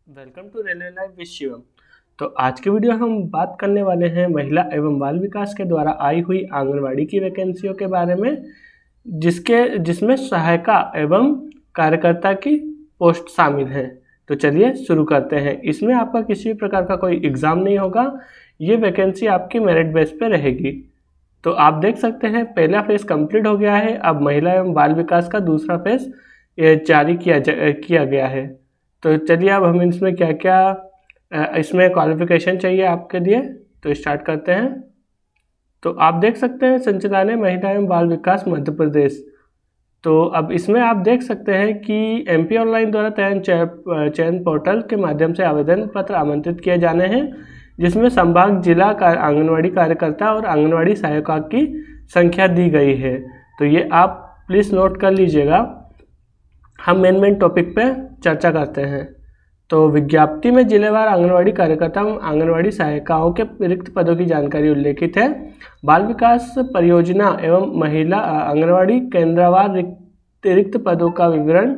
Welcome to railway live with Shivam. तो आज की वीडियो हम बात करने वाले हैं महिला एवं बाल विकास के द्वारा आई हुई आंगनवाड़ी की वैकेंसियों के बारे में, जिसमें सहायिका एवं कार्यकर्ता की पोस्ट शामिल है। तो चलिए शुरू करते हैं। इसमें आपका किसी प्रकार का कोई एग्ज़ाम नहीं होगा, ये वैकेंसी आपकी मेरिट बेस पे रहेगी। तो आप देख सकते हैं पहला फेज़ कंप्लीट हो गया है। अब महिला एवं बाल विकास का दूसरा फेज़ जारी किया गया है। तो चलिए अब हम इसमें क्या क्या इसमें क्वालिफिकेशन चाहिए आपके लिए, तो स्टार्ट करते हैं। तो आप देख सकते हैं संचालनालय महिला एवं बाल विकास मध्य प्रदेश। तो अब इसमें आप देख सकते हैं कि एमपी ऑनलाइन द्वारा चयन पोर्टल के माध्यम से आवेदन पत्र आमंत्रित किए जाने हैं, जिसमें संभाग जिला आंगनवाड़ी कार्यकर्ता और आंगनवाड़ी सहायिका की संख्या दी गई है। तो ये आप प्लीज़ नोट कर लीजिएगा। हम मेन टॉपिक पे चर्चा करते हैं। तो विज्ञप्ति में जिलेवार आंगनवाड़ी कार्यकर्ता एवं आंगनवाड़ी सहायिकाओं के रिक्त पदों की जानकारी उल्लेखित है। बाल विकास परियोजना एवं महिला आंगनवाड़ी केंद्रवार रिक्त पदों का विवरण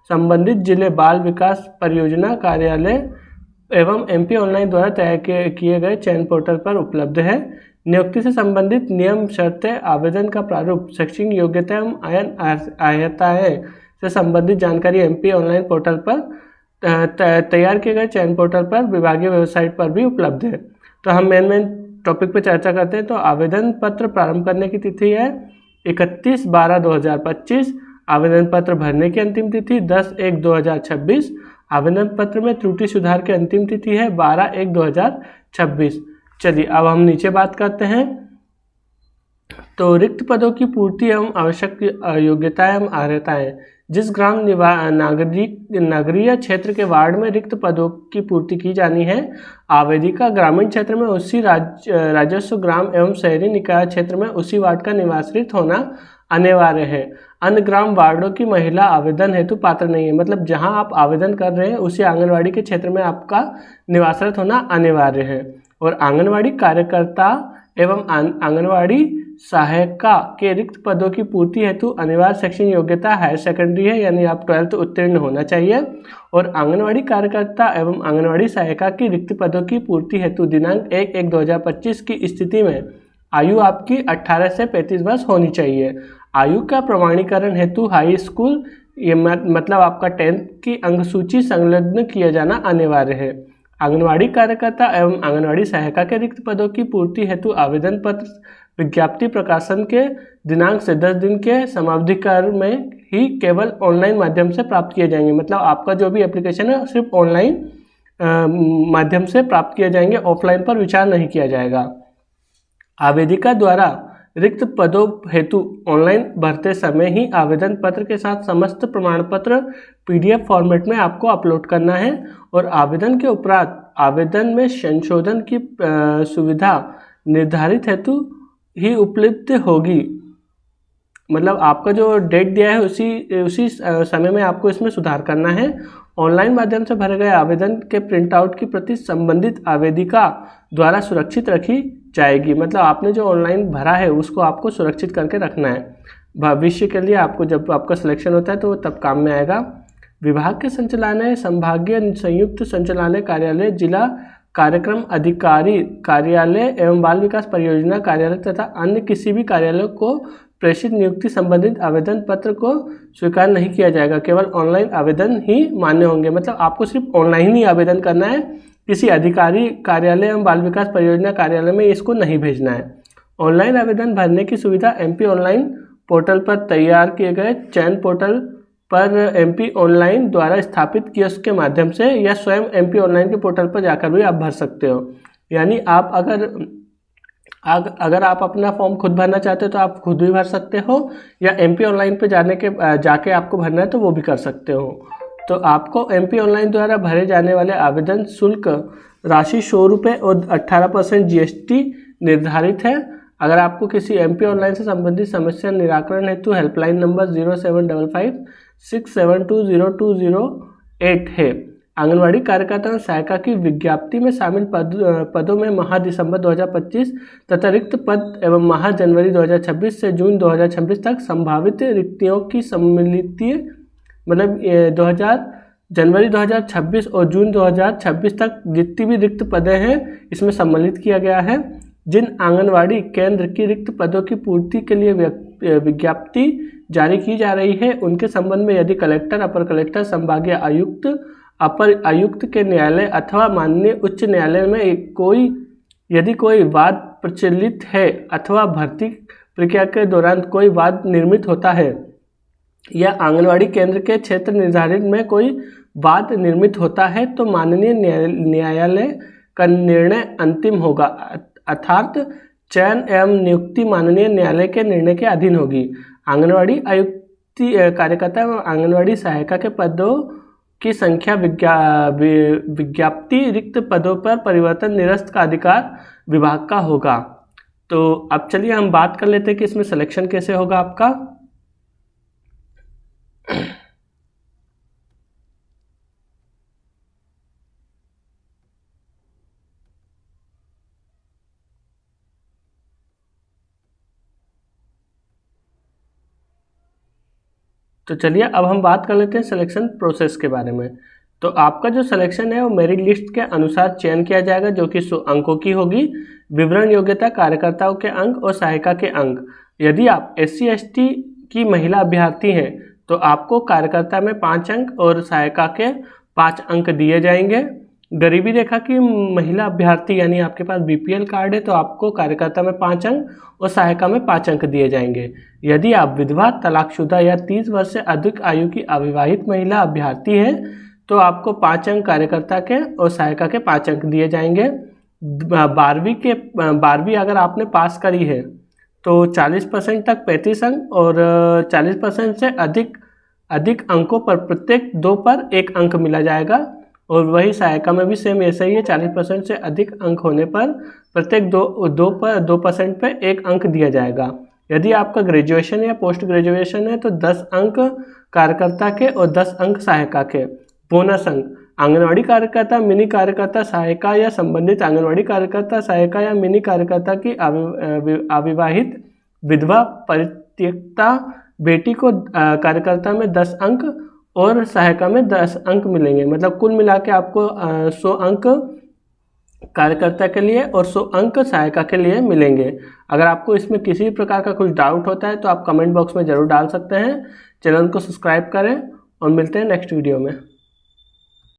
संबंधित जिले बाल विकास परियोजना कार्यालय एवं एमपी ऑनलाइन द्वारा तैयार किए गए चयन पोर्टल पर उपलब्ध है। नियुक्ति से संबंधित नियम, शर्तें, आवेदन का प्रारूप, शैक्षणिक योग्यता एवं आयताएं से संबंधित जानकारी एमपी ऑनलाइन पोर्टल पर तैयार किए गए चयन पोर्टल पर विभागीय वेबसाइट पर भी उपलब्ध है। तो हम मेन टॉपिक पर चर्चा करते हैं। तो आवेदन पत्र प्रारंभ करने की तिथि है 31/12/2025। आवेदन पत्र भरने की अंतिम तिथि 10/1/2026। आवेदन पत्र में त्रुटि सुधार की अंतिम तिथि है 12/1/2026। चलिए अब हम नीचे बात करते हैं। तो रिक्त पदों की पूर्ति एवं आवश्यक योग्यताएं एवं अर्हताएं। जिस ग्राम नगरीय क्षेत्र के वार्ड में रिक्त पदों की पूर्ति की जानी है, आवेदिका ग्रामीण क्षेत्र में उसी राजस्व ग्राम एवं शहरी निकाय क्षेत्र में उसी वार्ड का निवासित होना अनिवार्य है। अन्य ग्राम वार्डों की महिला आवेदन हेतु पात्र नहीं है। मतलब जहां आप आवेदन कर रहे हैं उसी आंगनवाड़ी के क्षेत्र में आपका निवासित होना अनिवार्य है। और आंगनवाड़ी कार्यकर्ता एवं आंगनवाड़ी सहायिका के रिक्त पदों की पूर्ति हेतु अनिवार्य शैक्षणिक योग्यता हायर सेकेंडरी है, यानी आप 12th उत्तीर्ण होना चाहिए। और आंगनवाड़ी कार्यकर्ता एवं आंगनवाड़ी सहायिका की रिक्त पदों की पूर्ति हेतु दिनांक 1/1/2025 की स्थिति में आयु आपकी 18 से 35 वर्ष होनी चाहिए। आयु का प्रमाणीकरण हेतु हाई स्कूल, ये मतलब आपका 10th की अंक सूची संलग्न किया जाना अनिवार्य है। आंगनवाड़ी कार्यकर्ता एवं आंगनवाड़ी सहायिका के रिक्त पदों की पूर्ति हेतु आवेदन पत्र विज्ञप्ति प्रकाशन के दिनांक से 10 दिन के समावधि काल में ही केवल ऑनलाइन माध्यम से प्राप्त किए जाएंगे। मतलब आपका जो भी एप्लीकेशन है सिर्फ ऑनलाइन माध्यम से प्राप्त किए जाएंगे, ऑफलाइन पर विचार नहीं किया जाएगा। आवेदिका द्वारा रिक्त पदों हेतु ऑनलाइन भरते समय ही आवेदन पत्र के साथ समस्त प्रमाण पत्र PDF फॉर्मेट में आपको अपलोड करना है। और आवेदन के उपरांत आवेदन में संशोधन की सुविधा निर्धारित हेतु ही उपलब्ध होगी। मतलब आपका जो डेट दिया है उसी समय में आपको इसमें सुधार करना है। ऑनलाइन माध्यम से भरे गए आवेदन के प्रिंटआउट की प्रति संबंधित आवेदिका द्वारा सुरक्षित रखी जाएगी। मतलब आपने जो ऑनलाइन भरा है उसको आपको सुरक्षित करके रखना है भविष्य के लिए। आपको जब आपका सिलेक्शन होता है तो तब काम में आएगा। विभाग के संचालनालय, संभागीय संयुक्त संचालनालय कार्यालय, जिला कार्यक्रम अधिकारी कार्यालय एवं बाल विकास परियोजना कार्यालय तथा अन्य किसी भी कार्यालय को प्रेषित नियुक्ति संबंधित आवेदन पत्र को स्वीकार नहीं किया जाएगा। केवल ऑनलाइन आवेदन ही मान्य होंगे। मतलब आपको सिर्फ ऑनलाइन ही आवेदन करना है, किसी अधिकारी कार्यालय एवं बाल विकास परियोजना कार्यालय में इसको नहीं भेजना है। ऑनलाइन आवेदन भरने की सुविधा एमपी ऑनलाइन पोर्टल पर तैयार किए गए चयन पोर्टल पर एमपी ऑनलाइन द्वारा स्थापित कियोस्क के माध्यम से या स्वयं एमपी ऑनलाइन के पोर्टल पर जाकर भी आप भर सकते हो। यानी आप अगर आप अपना फॉर्म खुद भरना चाहते हो तो आप खुद भी भर सकते हो, या एमपी ऑनलाइन पे जाके आपको भरना है तो वो भी कर सकते हो। तो आपको एमपी ऑनलाइन द्वारा भरे जाने वाले आवेदन शुल्क राशि 100 रुपये और 18% GST निर्धारित है। अगर आपको किसी एमपी ऑनलाइन से संबंधित समस्या निराकरण हेतु हेल्पलाइन नंबर 0755 6720208 है। आंगनवाड़ी कार्यकर्ता और सहायिका की विज्ञप्ति में शामिल पदों में माह दिसंबर 2025 तथा रिक्त पद एवं माह जनवरी 2026 से जून 2026 तक संभावित रिक्तियों की सम्मिलित मतलब जनवरी 2026 और जून 2026 तक जितनी भी रिक्त पदें हैं इसमें सम्मिलित किया गया है। जिन आंगनवाड़ी केंद्र की रिक्त पदों की पूर्ति के लिए विज्ञप्ति जारी की जा रही है उनके संबंध में यदि कलेक्टर, अपर कलेक्टर, संभागीय आयुक्त, अपर आयुक्त के न्यायालय अथवा माननीय उच्च न्यायालय में यदि कोई वाद प्रचलित है अथवा भर्ती प्रक्रिया के दौरान कोई वाद निर्मित होता है या आंगनवाड़ी केंद्र के क्षेत्र निर्धारित में कोई वाद निर्मित होता है तो माननीय न्यायालय का निर्णय अंतिम होगा, अर्थात चयन एवं नियुक्ति माननीय न्यायालय के निर्णय के अधीन होगी। आंगनवाड़ी आयुक्त कार्यकर्ता एवं आंगनवाड़ी सहायिका के पदों की संख्या विज्ञप्ति रिक्त पदों पर परिवर्तन निरस्त का अधिकार विभाग का होगा। तो अब चलिए हम बात कर लेते हैं कि इसमें सिलेक्शन कैसे होगा आपका। तो चलिए अब हम बात कर लेते हैं सिलेक्शन प्रोसेस के बारे में। तो आपका जो सिलेक्शन है वो मेरिट लिस्ट के अनुसार चयन किया जाएगा जो कि 100 अंकों की होगी। विवरण योग्यता, कार्यकर्ताओं के अंक और सहायिका के अंक। यदि आप SC/ST की महिला अभ्यर्थी हैं तो आपको कार्यकर्ता में 5 अंक और सहायिका के 5 अंक दिए जाएंगे। गरीबी रेखा की महिला अभ्यर्थी यानी आपके पास BPL कार्ड है तो आपको कार्यकर्ता में 5 अंक और सहायिका में 5 अंक दिए जाएंगे। यदि आप विधवा, तलाकशुदा या 30 वर्ष से अधिक आयु की अविवाहित महिला अभ्यर्थी हैं तो आपको 5 अंक कार्यकर्ता के और सहायिका के 5 अंक दिए जाएंगे। 12वीं अगर आपने पास करी है तो 40% तक 35 अंक और 40% से अधिक अंकों पर प्रत्येक 2 पर 1 अंक मिला जाएगा। और वही सहायिका में भी सेम ऐसा ही है, 40% से अधिक अंक होने पर प्रत्येक 2% पे 1 अंक दिया जाएगा। यदि आपका ग्रेजुएशन या पोस्ट ग्रेजुएशन है तो 10 अंक कार्यकर्ता के और 10 अंक सहायिका के। बोनस अंक, आंगनवाड़ी कार्यकर्ता, मिनी कार्यकर्ता, सहायिका या संबंधित आंगनवाड़ी कार्यकर्ता, सहायिका या मिनी कार्यकर्ता की अविवाहित, विधवा, परित्यक्ता बेटी को कार्यकर्ता में 10 अंक और सहायिका में 10 अंक मिलेंगे। मतलब कुल मिला के आपको 100 अंक कार्यकर्ता के लिए और 100 अंक सहायिका के लिए मिलेंगे। अगर आपको इसमें किसी प्रकार का कुछ डाउट होता है तो आप कमेंट बॉक्स में ज़रूर डाल सकते हैं। चैनल को सब्सक्राइब करें और मिलते हैं नेक्स्ट वीडियो में।